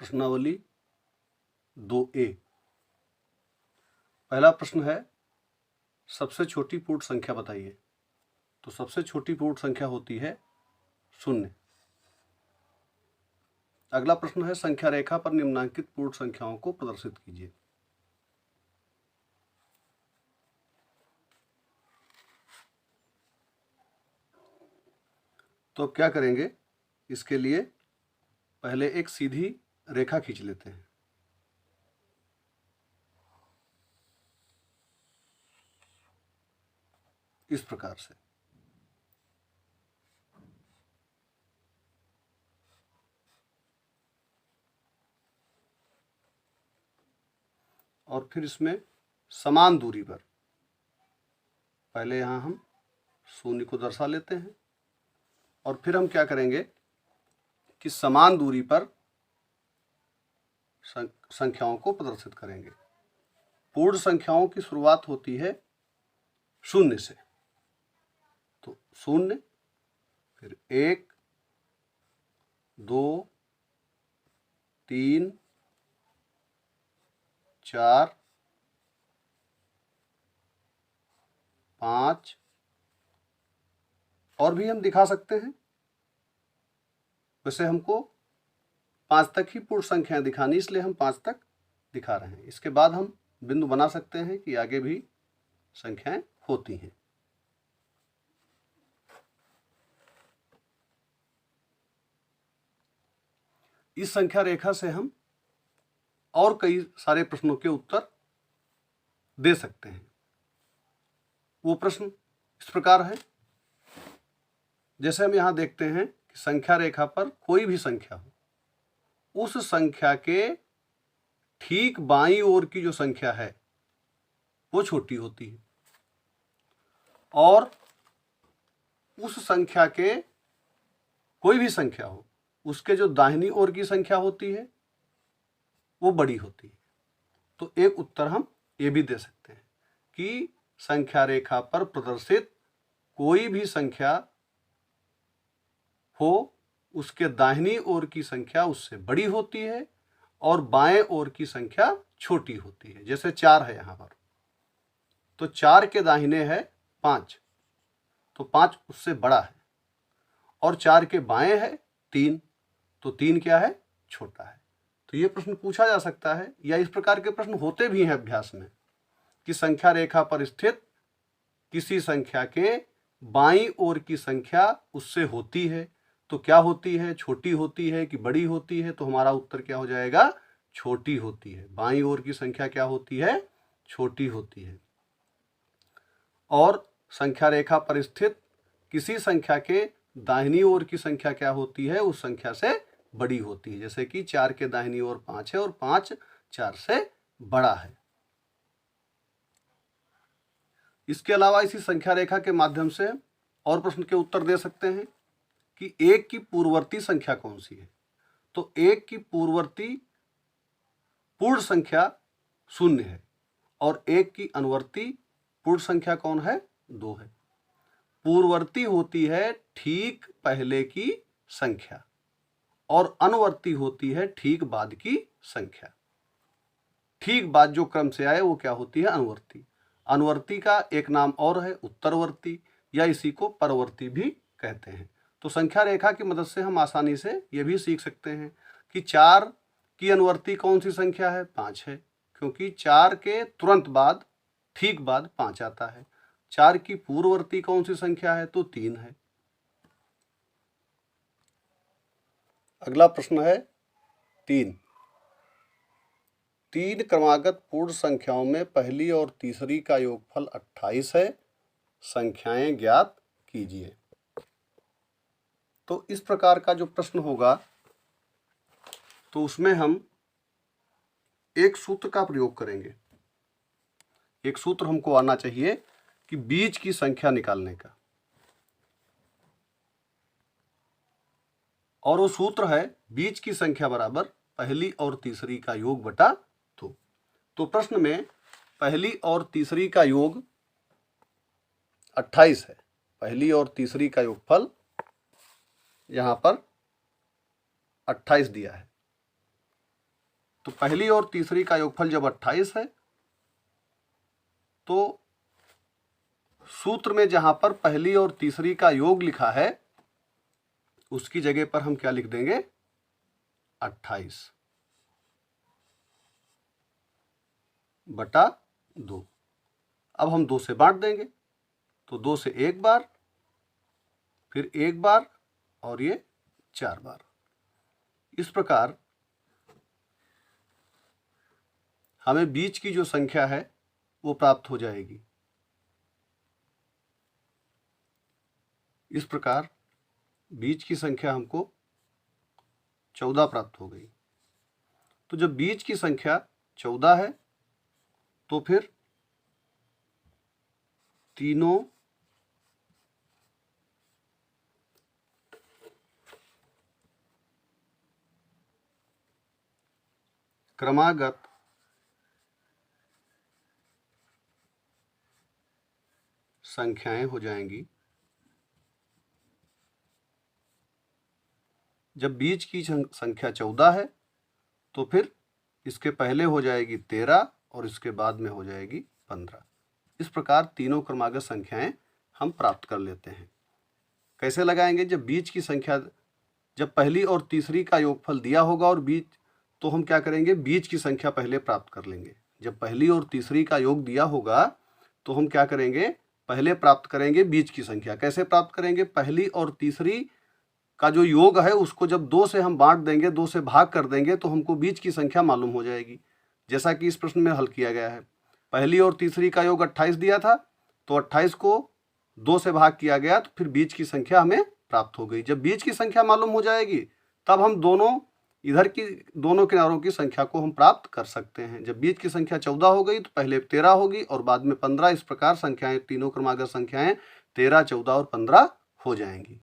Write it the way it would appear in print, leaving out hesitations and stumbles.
प्रश्नावली 2A। पहला प्रश्न है सबसे छोटी पूर्ण संख्या बताइए। तो सबसे छोटी पूर्ण संख्या होती है 0। अगला प्रश्न है संख्या रेखा पर निम्नांकित पूर्ण संख्याओं को प्रदर्शित कीजिए। तो अब क्या करेंगे, इसके लिए पहले एक सीधी रेखा खींच लेते हैं। इस प्रकार से और फिर इसमें समान दूरी पर पहले यहां हम 0 को दर्शा लेते हैं और फिर हम क्या करेंगे कि समान दूरी पर संख्याओं को प्रदर्शित करेंगे। पूर्ण संख्याओं की शुरुआत होती है 0 से। तो 0, फिर 1, 2, 3, 4, 5 और भी हम दिखा सकते हैं। वैसे हमको 5 तक ही पूर्ण संख्याएं दिखानी, इसलिए हम 5 तक दिखा रहे हैं। इसके बाद हम बिंदु बना सकते हैं कि आगे भी संख्याएं होती हैं। इस संख्या रेखा से हम और कई सारे प्रश्नों के उत्तर दे सकते हैं। वो प्रश्न इस प्रकार है, जैसे हम यहां देखते हैं कि संख्या रेखा पर कोई भी संख्या हो, उस संख्या के ठीक बाईं ओर की जो संख्या है वो छोटी होती है और उस संख्या के कोई भी संख्या हो उसके जो दाहिनी ओर की संख्या होती है वो बड़ी होती है। तो एक उत्तर हम ये भी दे सकते हैं कि संख्या रेखा पर प्रदर्शित कोई भी संख्या हो उसके दाहिनी ओर की संख्या उससे बड़ी होती है और बाएं ओर की संख्या छोटी होती है। जैसे 4 है यहां पर, तो 4 के दाहिने है 5, तो 5 उससे बड़ा है और 4 के बाएं है 3, तो 3 क्या है, छोटा है। तो ये प्रश्न पूछा जा सकता है या इस प्रकार के प्रश्न होते भी हैं अभ्यास में कि संख्या रेखा पर स्थित किसी संख्या के बाईं ओर की संख्या उससे होती है, तो क्या होती है, छोटी होती है कि बड़ी होती है। तो हमारा उत्तर क्या हो जाएगा, छोटी होती है। बाईं ओर की संख्या क्या होती है, छोटी होती है। और संख्या रेखा पर स्थित किसी संख्या के दाहिनी ओर की संख्या क्या होती है, उस संख्या से बड़ी होती है। जैसे कि 4 के दाहिनी ओर 5 है और 5 4 से बड़ा है। इसके अलावा इसी संख्या रेखा के माध्यम से और प्रश्न के उत्तर दे सकते हैं कि 1 की पूर्ववर्ती संख्या कौन सी है। तो 1 की पूर्ववर्ती पूर्ण संख्या 0 है और 1 की अनुवर्ती पूर्ण संख्या कौन है, 2 है। पूर्ववर्ती होती है ठीक पहले की संख्या और अनुवर्ती होती है ठीक बाद की संख्या। ठीक बाद जो क्रम से आए वो क्या होती है, अनुवर्ती। अनुवर्ती का एक नाम और है उत्तरवर्ती, या इसी को परवर्ती भी कहते हैं। तो संख्या रेखा की मदद से हम आसानी से ये भी सीख सकते हैं कि 4 की अनुवर्ती कौन सी संख्या है, 5 है, क्योंकि 4 के तुरंत बाद ठीक बाद 5 आता है। 4 की पूर्ववर्ती कौन सी संख्या है, तो 3 है। अगला प्रश्न है 3 क्रमागत पूर्ण संख्याओं में पहली और तीसरी का योगफल 28 है, संख्याएं ज्ञात कीजिए। तो इस प्रकार का जो प्रश्न होगा तो उसमें हम एक सूत्र का प्रयोग करेंगे। एक सूत्र हमको आना चाहिए कि बीच की संख्या निकालने का, और वो सूत्र है बीच की संख्या बराबर पहली और तीसरी का योग बटा 2। तो प्रश्न में पहली और तीसरी का योग 28 है। पहली और तीसरी का योगफल यहां पर 28 दिया है। तो पहली और तीसरी का योगफल जब 28 है तो सूत्र में जहां पर पहली और तीसरी का योग लिखा है उसकी जगह पर हम क्या लिख देंगे 28 बटा 2। अब हम 2 से बांट देंगे तो 2 से एक बार, फिर एक बार और ये 4 बार। इस प्रकार हमें बीच की जो संख्या है वो प्राप्त हो जाएगी। इस प्रकार बीच की संख्या हमको 14 प्राप्त हो गई। तो जब बीच की संख्या 14 है तो फिर तीनों क्रमागत संख्याएं हो जाएंगी। जब बीच की संख्या 14 है तो फिर इसके पहले हो जाएगी 13 और इसके बाद में हो जाएगी 15। इस प्रकार तीनों क्रमागत संख्याएं हम प्राप्त कर लेते हैं। कैसे लगाएंगे? जब बीच की संख्या, जब पहली और तीसरी का योगफल दिया होगा और बीच, तो हम क्या करेंगे? बीच की संख्या पहले प्राप्त कर लेंगे। जब पहली और तीसरी का योग दिया होगा तो हम क्या करेंगे? पहले प्राप्त करेंगे बीच की संख्या। कैसे प्राप्त करेंगे? पहली और तीसरी का जो योग है उसको जब 2 से हम बांट देंगे, 2 से भाग कर देंगे तो हमको बीच की संख्या मालूम हो जाएगी, जैसा कि इस प्रश्न में हल किया गया है। पहली और तीसरी का योग 28 दिया था तो 28 को 2 से भाग किया गया तो फिर बीच की संख्या हमें प्राप्त हो गई। जब बीच की संख्या मालूम हो जाएगी तब हम दोनों इधर की दोनों किनारों की संख्या को हम प्राप्त कर सकते हैं। जब बीच की संख्या 14 हो गई तो पहले 13 होगी और बाद में 15। इस प्रकार संख्याएं, तीनों क्रमागत संख्याएं 13, 14 और 15 हो जाएंगी।